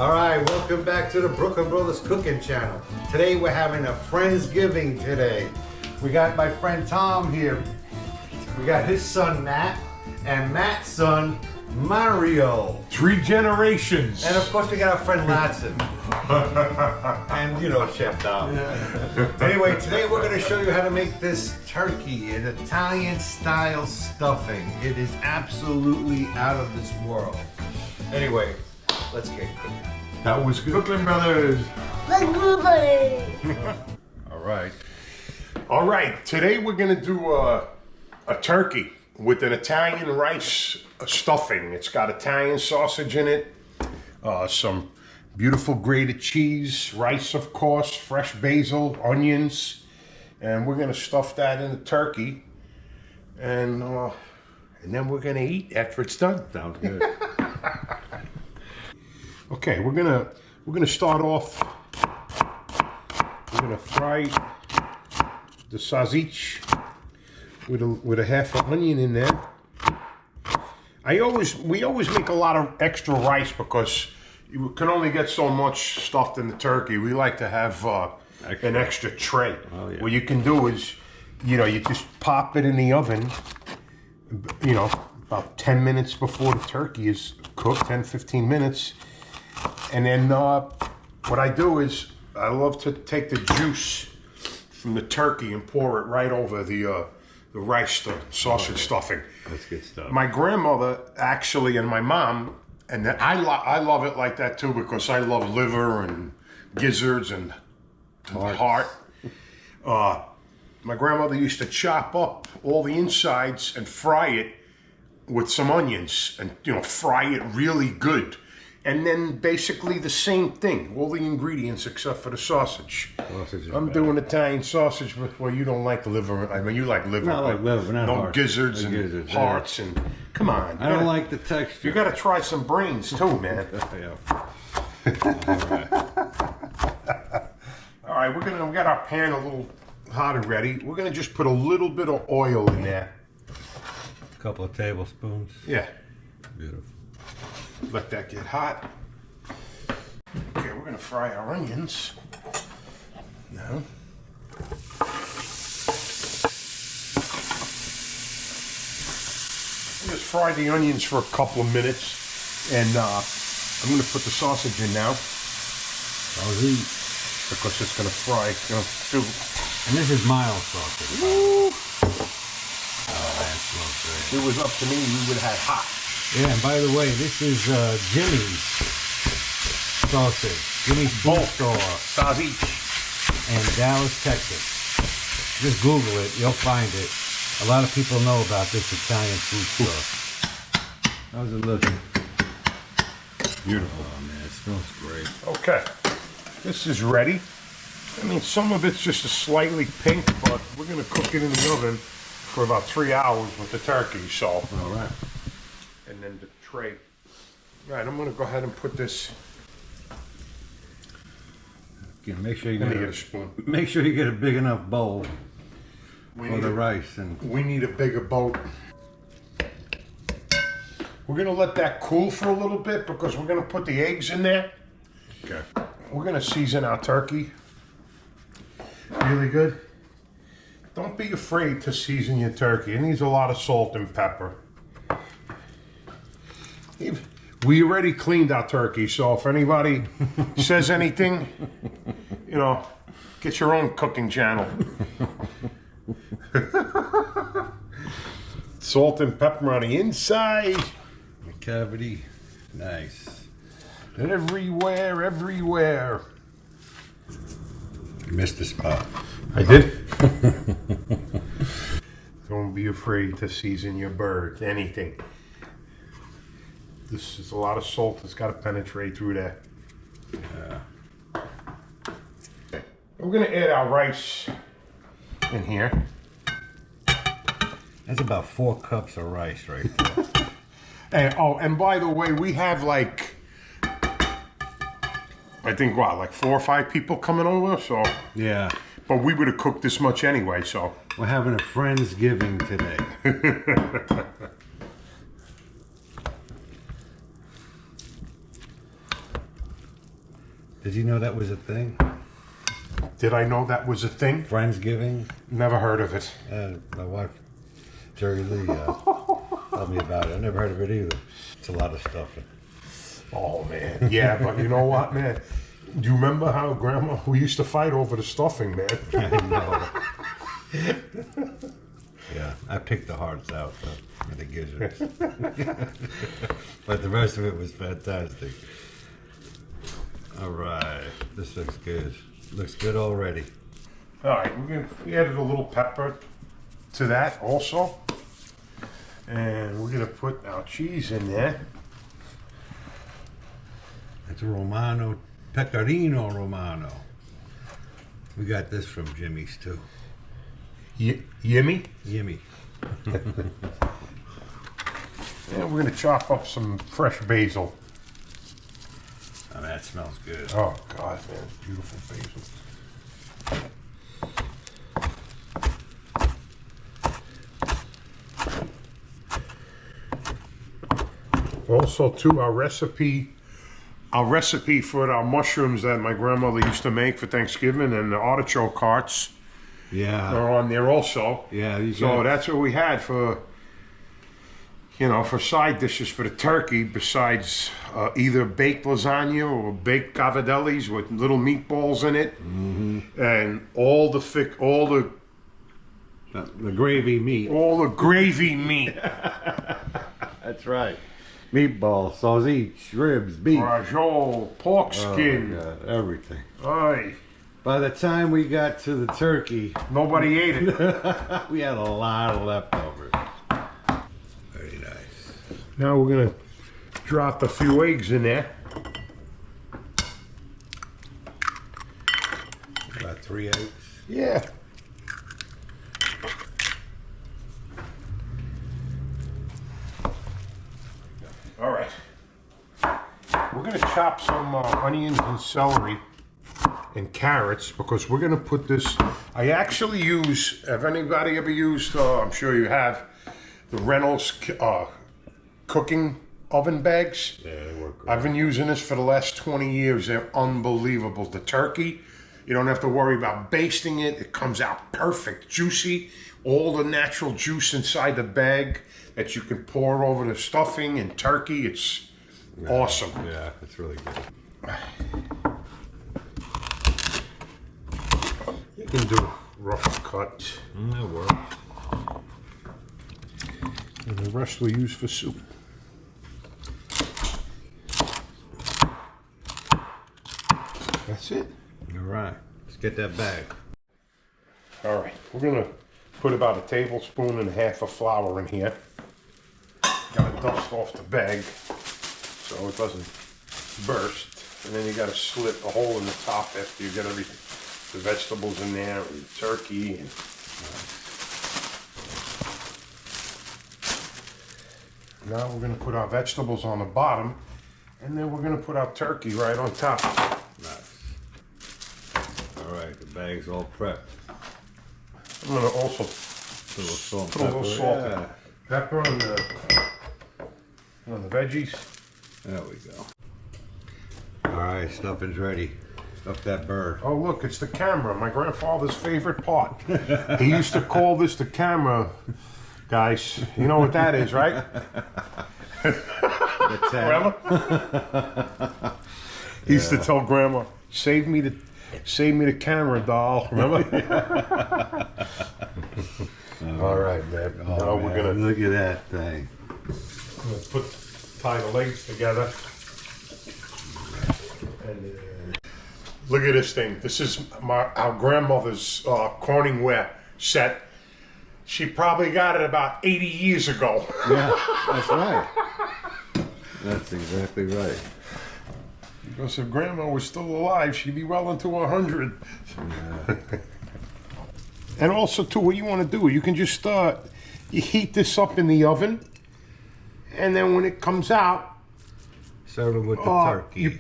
All right, welcome back to the Brooklyn Brothers Cooking Channel. Today we're having a Friendsgiving today. We got my friend Tom here. We got his son Matt and Matt's son Mario. 3 generations. And of course we got our friend Latson. And you know Chef Dom. Anyway, today we're going to show you how to make this turkey, an Italian style stuffing. It is absolutely out of this world. Anyway, let's get cooking. That was good. Brooklyn Brothers. All right. Today we're going to do a turkey with an Italian rice stuffing. It's got Italian sausage in it, some beautiful grated cheese, rice, of course, fresh basil, onions, and we're going to stuff that in the turkey, and then we're going to eat after it's done. Sounds good. Okay, we're gonna start off. We're gonna fry the sausage with a half an onion in there. We always make a lot of extra rice because you can only get so much stuffed in the turkey. We like to have an extra tray. Oh, yeah. What you can do is, you just pop it in the oven. About 10 minutes before the turkey is cooked, 10-15 minutes. And then what I do is I love to take the juice from the turkey and pour it right over the rice, the sausage stuffing. That's good stuff. My grandmother actually, and my mom, and I love it like that too because I love liver and gizzards and heart. My grandmother used to chop up all the insides and fry it with some onions and fry it really good. And then basically the same thing, all the ingredients except for the sausage. I'm doing Italian sausage, well, you don't like liver. I mean, you like liver. Not like liver, not no heart. gizzards and hearts and come on. I don't like the texture. You got to try some brains too, man. Yeah. All right, we got our pan a little hot already. We're gonna just put a little bit of oil in there. A couple of tablespoons. Yeah. Beautiful. Let that get hot. Okay, we're gonna fry our onions now. Just fry the onions for a couple of minutes, and I'm gonna put the sausage in now. Because it's gonna fry. And this is mild sausage. Woo. Oh, that smells great. If it was up to me, we would have had hot. Yeah, and by the way, this is Jimmy's sausage. Jimmy's Food Store Sausage. in Dallas, Texas. Just Google it, you'll find it. A lot of people know about this Italian food store. How's it looking? Beautiful. Oh man, it smells great. Okay, this is ready. I mean, some of it's just a slightly pink, but we're gonna cook it in the oven for about 3 hours with the turkey, so. All right. And then the tray. All right, I'm gonna go ahead and put this. Again, make sure you Let me get get a spoon. make sure you get a big enough bowl We for need the a- rice. And We need a bigger boat. We're gonna let that cool for a little bit because we're gonna put the eggs in there. okay. We're gonna season our turkey really good. Don't be afraid to season your turkey. It needs a lot of salt and pepper. We already cleaned our turkey, so if anybody says anything, get your own cooking channel. Salt and pepper on the inside. The cavity, nice. Everywhere. You missed the spot. I did. Don't be afraid to season your bird, anything. This is a lot of salt that's got to penetrate through there. Yeah. We're going to add our rice in here. That's about 4 cups of rice right there. And by the way, we have I think 4 or 5 people coming over, so. Yeah. But we would have cooked this much anyway, so. We're having a Friendsgiving today. Did you know that was a thing? Did I know that was a thing? Friendsgiving? Never heard of it. My wife, Jerry Lee, told me about it. I never heard of it either. It's a lot of stuffing. Oh, man. Yeah, but you know what, man? Do you remember how we used to fight over the stuffing, man? I know. Yeah, I picked the hearts out, and the gizzards. But the rest of it was fantastic. All right, this looks good. Looks good already. All right, we added a little pepper to that also. And we're going to put our cheese in there. It's a Romano, Pecorino Romano. We got this from Jimmy's too. Yimmy? Yimmy. And we're going to chop up some fresh basil. Oh, that smells good. Oh, God, man. Beautiful basil. Also, too, our recipe for our mushrooms that my grandmother used to make for Thanksgiving and the artichoke hearts are on there also. Yeah. So that's what we had for, for side dishes for the turkey, besides either baked lasagna or baked cavadellis with little meatballs in it, and all the gravy meat. All the gravy meat. That's right. Meatballs, sausage, ribs, beef. Rajol, pork skin. Oh, God, everything. Aye. By the time we got to the turkey, nobody ate it. We had a lot of leftovers. Very nice. Now we're going to drop a few eggs in there. About 3 eggs. Yeah. All right. We're going to chop some onions and celery and carrots because we're going to put this. I actually use, have anybody ever used, I'm sure you have, the Reynolds cooking oven bags? Yeah, they work great. I've been using this for the last 20 years. They're unbelievable. The turkey, you don't have to worry about basting it. It comes out perfect, juicy. All the natural juice inside the bag that you can pour over the stuffing and turkey. It's awesome. Yeah, it's really good. You can do rough cut. That works. And the rest we use for soup. That's it. All right. Let's get that bag. All right. We're going to put about a tablespoon and a half of flour in here. Got to dust off the bag so it doesn't burst. And then you got to slit a hole in the top after you get everything, the vegetables in there and the turkey. And, now we're going to put our vegetables on the bottom, and then we're going to put our turkey right on top. Nice. All right, the bag's all prepped. I'm going to also Put a little salt, put a little salt and pepper on the veggies. There we go. All right, stuffing's ready. Stuff that bird. Oh, look, it's the camera, my grandfather's favorite part. He used to call this the camera, guys. You know what that is, right? Remember? He used to tell Grandma, save me the camera, doll. Remember? All right, man. Oh, now man. we're gonna Look at that thing. tie the legs together. And look at this thing. This is our grandmother's Corningware set. She probably got it about 80 years ago. Yeah, that's right. That's exactly right. Because if Grandma was still alive, she'd be well into 100. Yeah. And also, too, what you want to do, you can just you heat this up in the oven, and then when it comes out, serve it with the turkey. You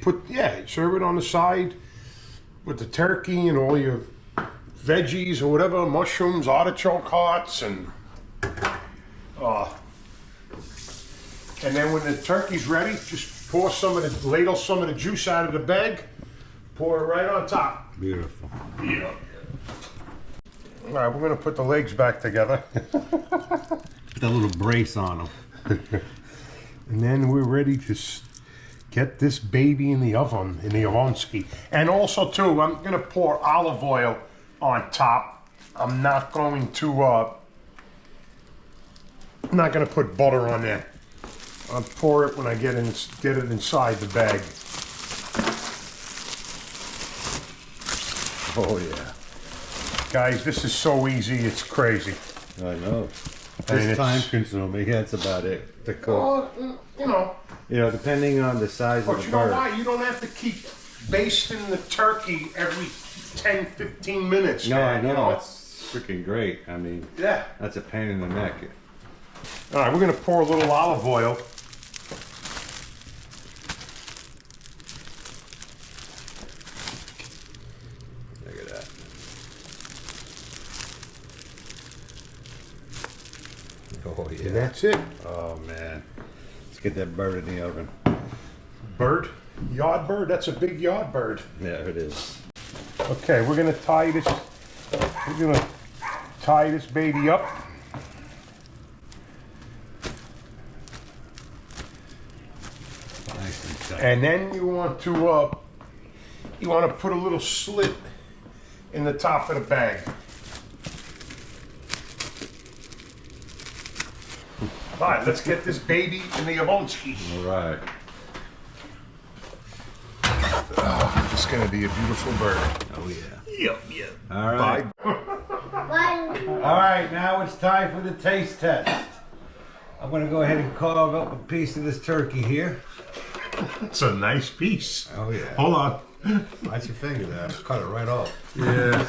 serve it on the side with the turkey and all your veggies or whatever, mushrooms, artichoke hearts, and then when the turkey's ready, just ladle some of the juice out of the bag, Pour it right on top. Beautiful. Yeah. All right, we're gonna put the legs back together. Put that little brace on them. And then we're ready to get this baby in the oven, in the Ovenski. And also too, I'm gonna pour olive oil on top. I'm not going to, I'm not gonna put butter on there. I'll pour it when I get it inside the bag. Oh yeah. Guys, this is so easy, it's crazy. I know. I mean, It's time consuming. That's about it to cook. Well, You know, depending on the size of but the you know bird. why? You don't have to keep basting the turkey every 10, 15 minutes. No, man, I know. you know? It's freaking great. I mean, Yeah. that's a pain in the neck. All right, we're gonna pour a little olive oil. Look at that. Oh And yeah. that's it. Oh man. Let's get that bird in the oven. Bird? Yard bird? That's a big yard bird. Yeah, it is. Okay, we're gonna tie this. We're gonna tie this baby up. Nice and tight. And then you want to put a little slit in the top of the bag. All right, let's get this baby in the Ovenski. All right. It's gonna be a beautiful bird. Oh yeah. Yep, yep. All right. All right, now it's time for the taste test. I'm gonna go ahead and carve up a piece of this turkey here. It's a nice piece. Oh yeah. Hold on. That's your finger there. Just cut it right off. Yeah.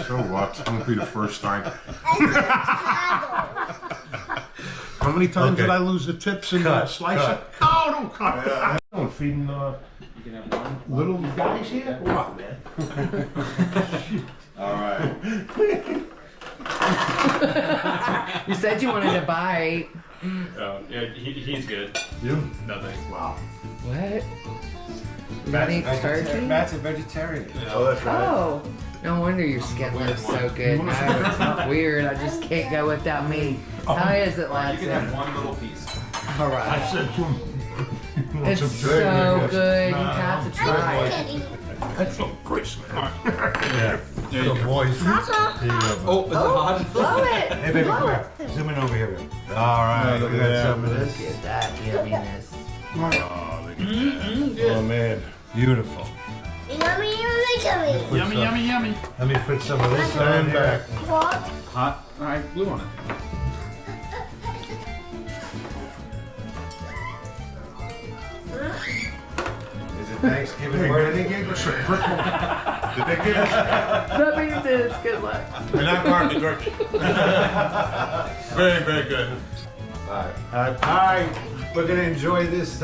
So what? It won't be the first time. How many times Okay. did I lose the tips in the Cut, slicer? cut. Oh, don't cut. Don't feeding little guys here. What, man? All right. You said you wanted to bite. Oh, yeah, he's good. You? Nothing. Wow. What? You got any turkey? Matt's a vegetarian. Oh, that's Oh, no wonder your skin looks so good. No, it's not weird. I just can't go without meat. How is it, You lads? can have one little piece. All I right. said to him. It's so good. You have to try it. That's so crisp, man. Yeah. Good boys. Here you go. Oh, is it hot? Blow it. Hey, baby, come here. Zoom in over here, baby. All right, Look we at got that. some of Look this. at that yumminess. Oh, look at that. Oh, man. Beautiful. Yummy, yummy, yummy. Yummy, yummy, yummy. Let me put some of this on Stand here. back. What? Hot. I blew on it. Is it Thanksgiving Hey, birthday? did they give us a cripple? Did they give us? That means it's good luck. We're not part of the turkey. Very, very good. All right, we're gonna enjoy this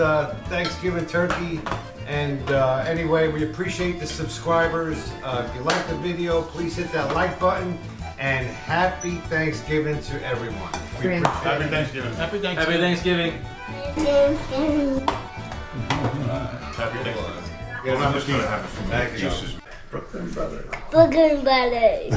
Thanksgiving turkey. And anyway, we appreciate the subscribers. If you like the video, please hit that like button. And happy Thanksgiving to everyone. We Friends. appreciate Happy it. Thanksgiving. Happy Happy Thanksgiving. Happy Happy Thanksgiving. Yeah, I'm just gonna have it from Thank you. Jesus. Brooklyn Brothers. Brooklyn Brothers.